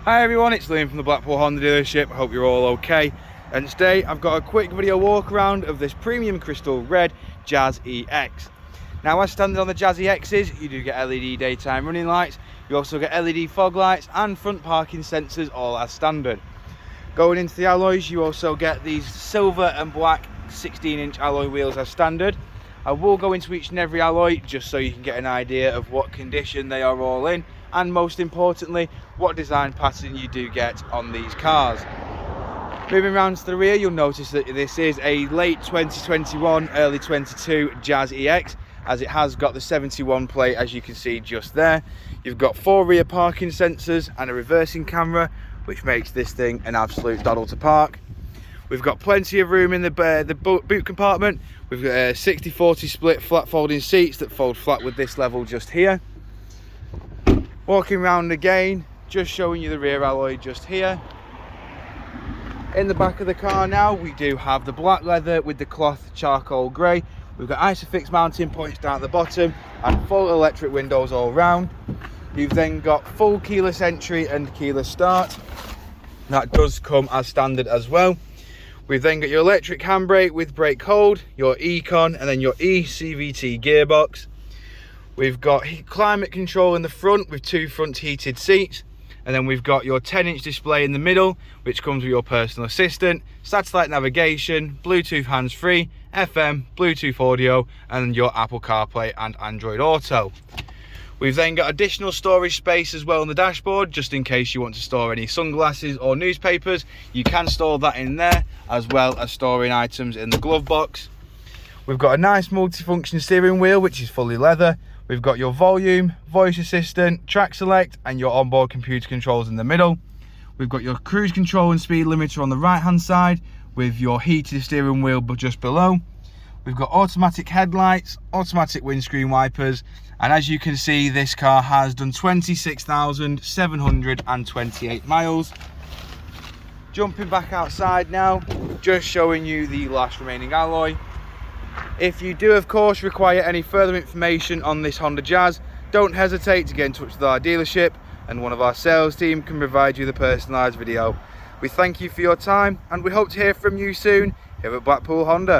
Hi everyone, it's Liam from the Blackpool Honda dealership. I hope you're all okay. And today I've got a quick video walk around of this premium crystal red Jazz EX. Now, as standard on the Jazz EXs, you do get LED daytime running lights. You also get LED fog lights and front parking sensors, all as standard. Going into the alloys, you also get these silver and black 16-inch alloy wheels as standard. I will go into each and every alloy just so you can get an idea of what condition they are all in, and most importantly, what design pattern you do get on these cars. Moving around to the rear, you'll notice that this is a late 2021, early 22 Jazz EX, as it has got the 71 plate, as you can see just there. You've got 4 rear parking sensors and a reversing camera, which makes this thing an absolute doddle to park. We've got plenty of room in the boot compartment. We've got a 60-40 split flat folding seats that fold flat with this level just here. Walking around again, just showing you the rear alloy just here. In the back of the car now, we do have the black leather with the cloth charcoal grey. We've got Isofix mounting points down at the bottom and full electric windows all round. You've then got full keyless entry and keyless start. That does come as standard as well. We've then got your electric handbrake with brake hold, your ECON and then your eCVT gearbox. We've got climate control in the front with 2 front heated seats. And then we've got your 10-inch display in the middle, which comes with your personal assistant, satellite navigation, Bluetooth hands-free, FM, Bluetooth audio, and your Apple CarPlay and Android Auto. We've then got additional storage space as well on the dashboard, just in case you want to store any sunglasses or newspapers. You can store that in there, as well as storing items in the glove box. We've got a nice multifunction steering wheel, which is fully leather. We've got your volume, voice assistant, track select, and your onboard computer controls in the middle. We've got your cruise control and speed limiter on the right hand side, with your heated steering wheel just below. We've got automatic headlights, automatic windscreen wipers, and as you can see, this car has done 26,728 miles. Jumping back outside now, just showing you the last remaining alloy. If you do, of course, require any further information on this Honda Jazz, don't hesitate to get in touch with our dealership, and one of our sales team can provide you the personalised video. We thank you for your time, and we hope to hear from you soon here at Blackpool Honda.